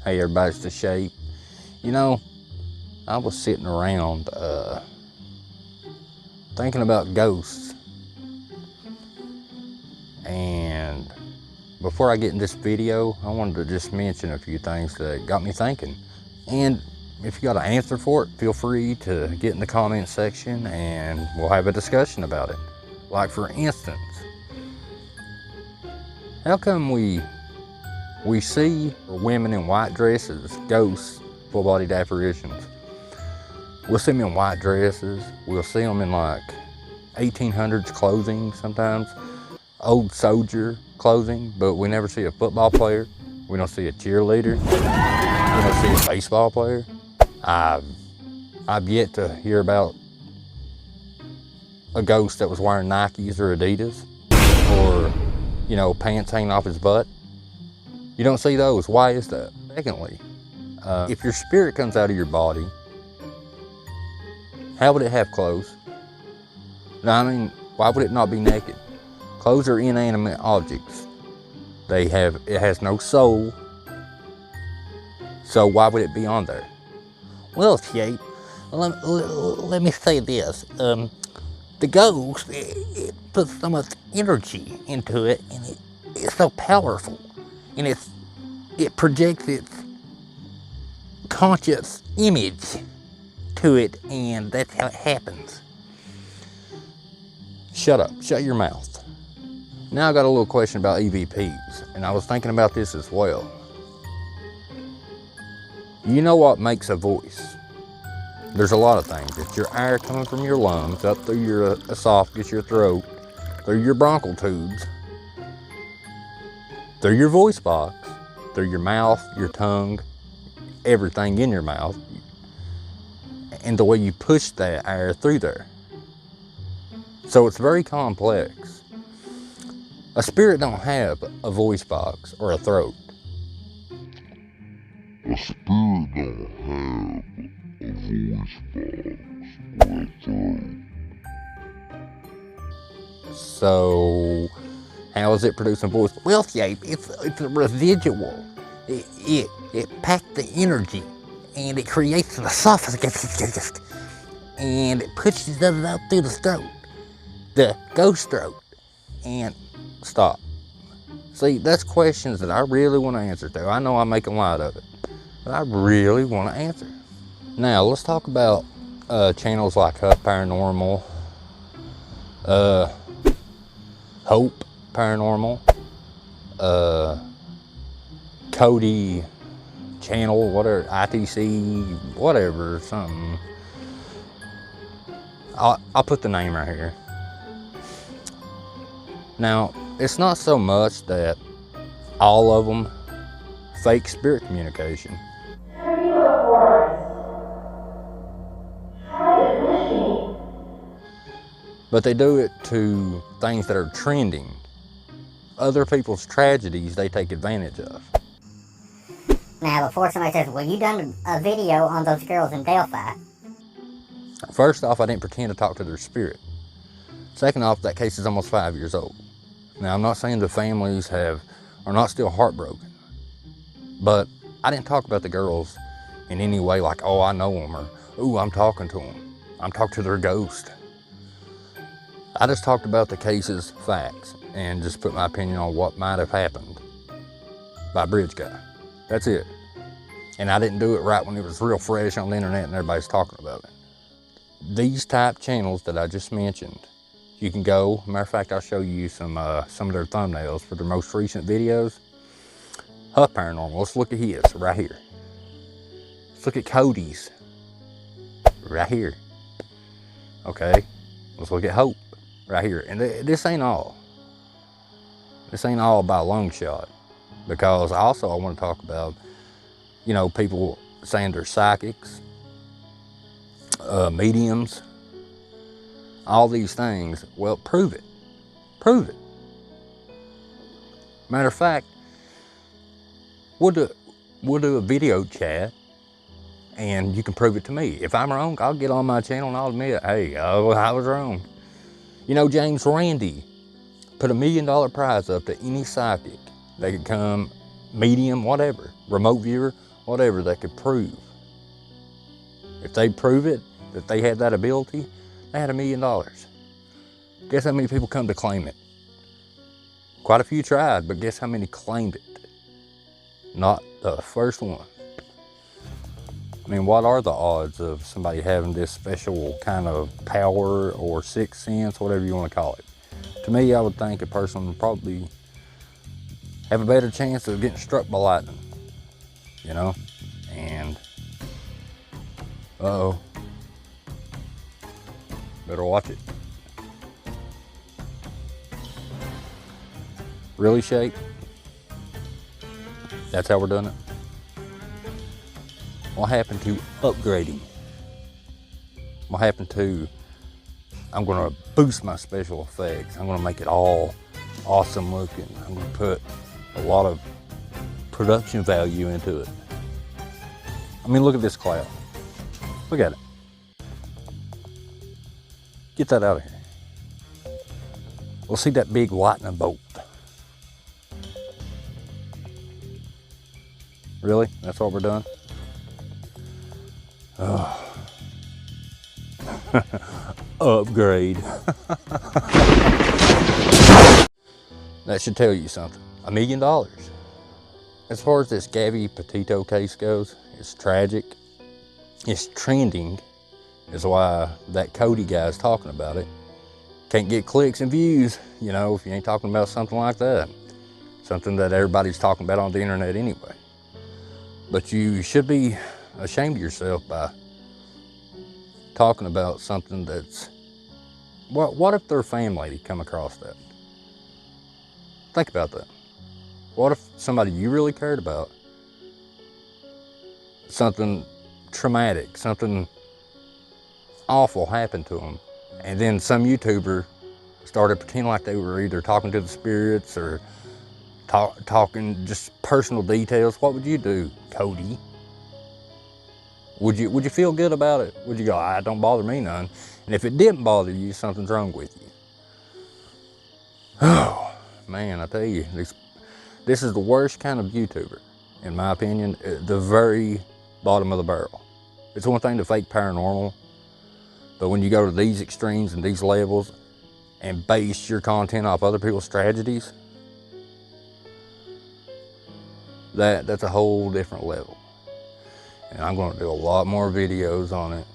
Hey, everybody's to shape. You know, I was sitting around thinking about ghosts. And before I get in this video, I wanted to just mention a few things that got me thinking. And if you got an answer for it, feel free to get in the comment section and we'll have a discussion about it. Like for instance, how come we see women in white dresses, ghosts, full-bodied apparitions? We'll see them in white dresses. We'll see them in like 1800s clothing sometimes, old soldier clothing, but we never see a football player. We don't see a cheerleader. We don't see a baseball player. I've yet to hear about a ghost that was wearing Nikes or Adidas or, you know, pants hanging off his butt. You don't see those. Why is that? Secondly, if your spirit comes out of your body, how would it have clothes? No, I mean, why would it not be naked? Clothes are inanimate objects. It has no soul. So why would it be on there? Well, Shape, let me say this. The ghost, it puts so much energy into it, and it's so powerful. And it projects its conscious image to it, and that's how it happens. Shut up. Shut your mouth. Now I got a little question about EVPs, and I was thinking about this as well. You know what makes a voice? There's a lot of things. It's your air coming from your lungs, up through your esophagus, your throat, through your bronchial tubes, through your voice box, through your mouth, your tongue, everything in your mouth, and the way you push that air through there. So it's very complex. A spirit don't have a voice box or a throat. A spirit don't have a voice box or a throat. So how is it producing voice? Well, Shape, it's a residual. It packs the energy, and it creates an esophagus, and it pushes it up through the throat, the ghost throat, and Stop. See, that's questions that I really want to answer to. I know I'm making light of it, but I really want to answer. Now, let's talk about channels like Huff Paranormal, Hope Paranormal, Cody channel, whatever, ITC, whatever, something. I'll put the name right here. Now, it's not so much that all of them fake spirit communication. But they do it to things that are trending. Other people's tragedies they take advantage of. Now, before somebody says, well, you done a video on those girls in Delphi. First off, I didn't pretend to talk to their spirit. Second off, that case is almost 5 years old. Now, I'm not saying the families are not still heartbroken, but I didn't talk about the girls in any way like, oh, I know them, or, ooh, I'm talking to them. I'm talking to their ghost. I just talked about the case's facts and just put my opinion on what might have happened by Bridge Guy. That's it. And I didn't do it right when it was real fresh on the internet and everybody's talking about it. These type channels that I just mentioned, you can go, matter of fact, I'll show you some of their thumbnails for their most recent videos. Huff Paranormal, let's look at his right here. Let's look at Cody's right here. Okay, let's look at Hope right here. And this ain't all. This ain't all by a long shot, because also I want to talk about, you know, people saying they're psychics, mediums, all these things. Well, prove it. Prove it. Matter of fact, we'll do a video chat and you can prove it to me. If I'm wrong, I'll get on my channel and I'll admit, hey, I was wrong. You know, James Randi put $1 million prize up to any psychic. They could come, medium, whatever, remote viewer, whatever that could prove. If they prove it, that they had that ability, they had $1 million. Guess how many people come to claim it? Quite a few tried, but guess how many claimed it? Not the first one. I mean, what are the odds of somebody having this special kind of power or sixth sense, whatever you want to call it? To me, I would think a person would probably have a better chance of getting struck by lightning, you know? And, uh-oh. Better watch it. Really, Shake? That's how we're doing it? What happened to upgrading? What happened to, I'm gonna boost my special effects. I'm gonna make it all awesome looking. I'm gonna put a lot of production value into it. I mean, look at this cloud. Look at it. Get that out of here. We'll see that big lightning bolt. Really? That's what we're doing? Oh. Upgrade. That should tell you something. $1 million. As far as this Gabby Petito case goes, it's tragic. It's trending, is why that Cody guy's talking about it. Can't get clicks and views, you know, if you ain't talking about something like that. Something that everybody's talking about on the internet anyway. But you should be ashamed of yourself by talking about something that's, what if their family come across that? Think about that. What if somebody you really cared about, something traumatic, something awful happened to them, and then some YouTuber started pretending like they were either talking to the spirits or talking just personal details? What would you do, Cody? Would you feel good about it? Would you go, it don't bother me none? And if it didn't bother you, something's wrong with you. Oh, man, I tell you, this is the worst kind of YouTuber, in my opinion, the very bottom of the barrel. It's one thing to fake paranormal, but when you go to these extremes and these levels and base your content off other people's tragedies, that's a whole different level. And I'm going to do a lot more videos on it,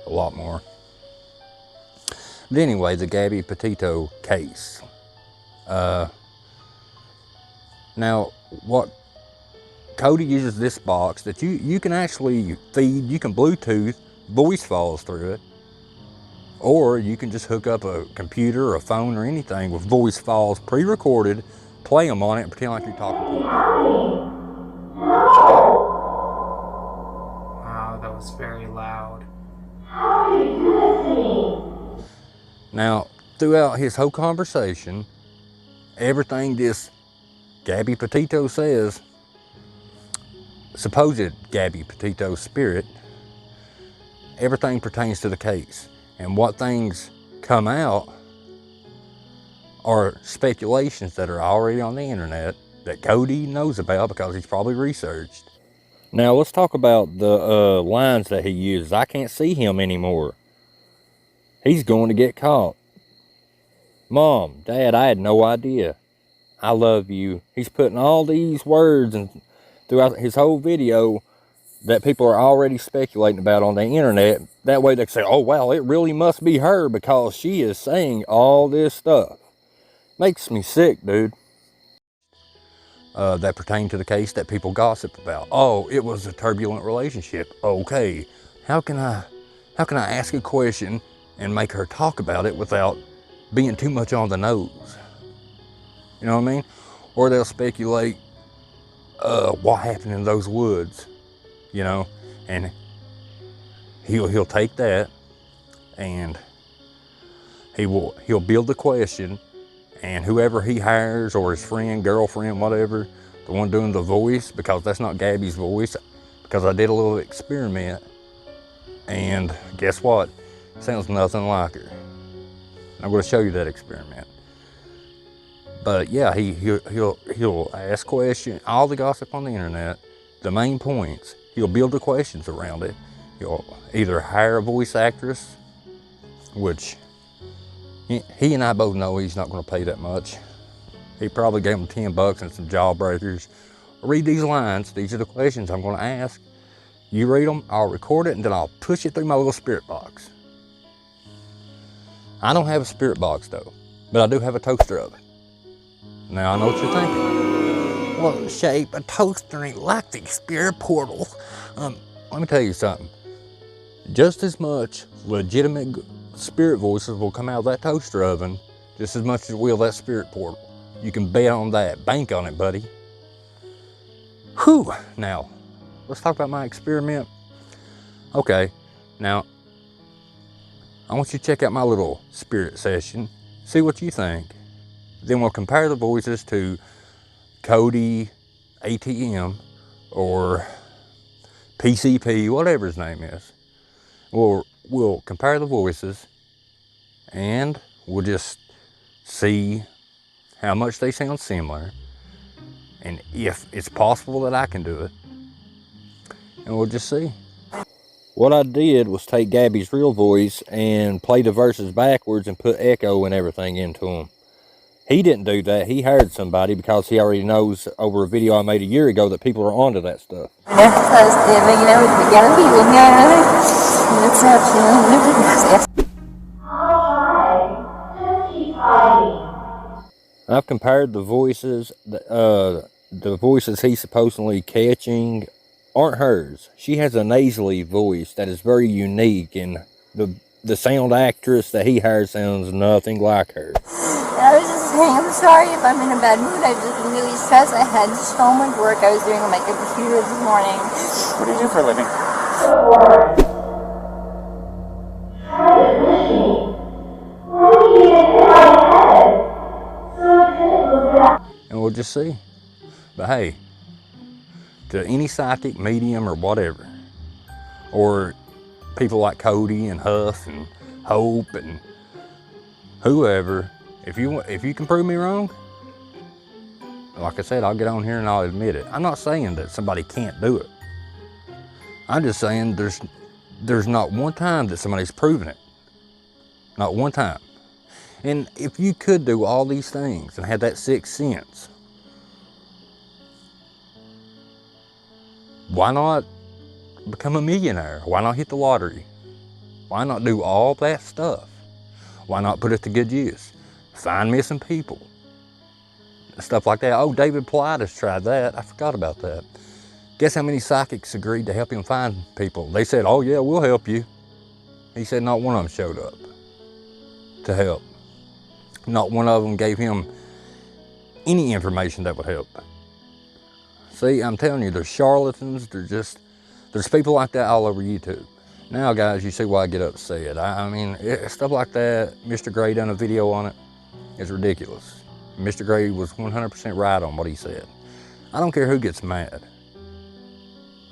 a lot more. But anyway, the Gabby Petito case. Now, what Cody uses this box that you can actually feed, you can Bluetooth, voice files through it, or you can just hook up a computer or a phone or anything with voice files pre-recorded, play them on it, and pretend like you're talking to them. Wow, that was very loud. Now, throughout his whole conversation, everything this Gabby Petito says, supposed Gabby Petito spirit, everything pertains to the case. And what things come out are speculations that are already on the internet that Cody knows about because he's probably researched. Now let's talk about the lines that he uses. I can't see him anymore. He's going to get caught. Mom, Dad, I had no idea. I love you. He's putting all these words and throughout his whole video that people are already speculating about on the internet. That way they can say, oh, wow, it really must be her because she is saying all this stuff. Makes me sick, dude. That pertain to the case that people gossip about. Oh, it was a turbulent relationship. Okay, how can I ask a question and make her talk about it without being too much on the nose? You know what I mean? Or they'll speculate what happened in those woods, you know, and he'll take that and he'll build the question, and whoever he hires or his friend, girlfriend, whatever, the one doing the voice, because that's not Gabby's voice, because I did a little experiment, and guess what? Sounds nothing like her. I'm going to show you that experiment. But yeah, he'll ask questions, all the gossip on the internet, the main points. He'll build the questions around it. He'll either hire a voice actress, which he and I both know he's not going to pay that much. He probably gave him $10 and some jawbreakers. Read these lines. These are the questions I'm going to ask. You read them, I'll record it, and then I'll push it through my little spirit box. I don't have a spirit box though, but I do have a toaster oven. Now I know what you're thinking. Well, Shape, a toaster ain't like the spirit portal. Let me tell you something. Just as much legitimate spirit voices will come out of that toaster oven, just as much as will that spirit portal. You can bet on that. Bank on it, buddy. Whew. Now, let's talk about my experiment. Okay, now, I want you to check out my little spirit session. See what you think. Then we'll compare the voices to Cody, ATM, or PCP, whatever his name is. We'll compare the voices, and we'll just see how much they sound similar, and if it's possible that I can do it, and we'll just see. What I did was take Gabby's real voice and play the verses backwards and put echo and everything into them. He didn't do that. He hired somebody because he already knows over a video I made a year ago that people are onto that stuff. I've compared the voices. The voices he's supposedly catching aren't hers. She has a nasally voice that is very unique, and the sound actress that he hired sounds nothing like her. I was just saying, I'm sorry if I'm in a bad mood. I've just been really stressed. I had so much work I was doing on my computer this morning. What do you do for a living? And we'll just see. But hey, to any psychic, medium, or whatever, or people like Cody and Huff and Hope and whoever, if you can prove me wrong, like I said, I'll get on here and I'll admit it. I'm not saying that somebody can't do it. I'm just saying there's not one time that somebody's proven it. Not one time. And if you could do all these things and have that sixth sense, why not become a millionaire? Why not hit the lottery? Why not do all that stuff? Why not put it to good use? Find missing people. Stuff like that. Oh, David Politis tried that. I forgot about that. Guess how many psychics agreed to help him find people? They said, oh yeah, we'll help you. He said not one of them showed up to help. Not one of them gave him any information that would help. See, I'm telling you, there's charlatans, there's people like that all over YouTube. Now, guys, you see why I get upset. I mean, stuff like that, Mr. Gray done a video on it, it's ridiculous. Mr. Gray was 100% right on what he said. I don't care who gets mad.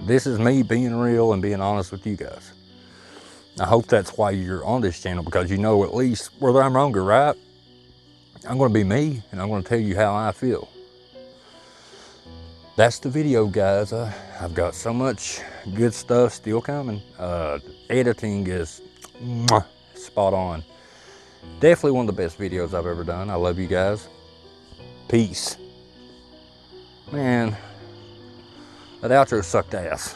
This is me being real and being honest with you guys. I hope that's why you're on this channel, because you know at least whether I'm wrong or right, I'm going to be me, and I'm going to tell you how I feel. That's the video, guys. I've got so much good stuff still coming. Editing is spot on. Definitely one of the best videos I've ever done. I love you guys. Peace. Man, that outro sucked ass.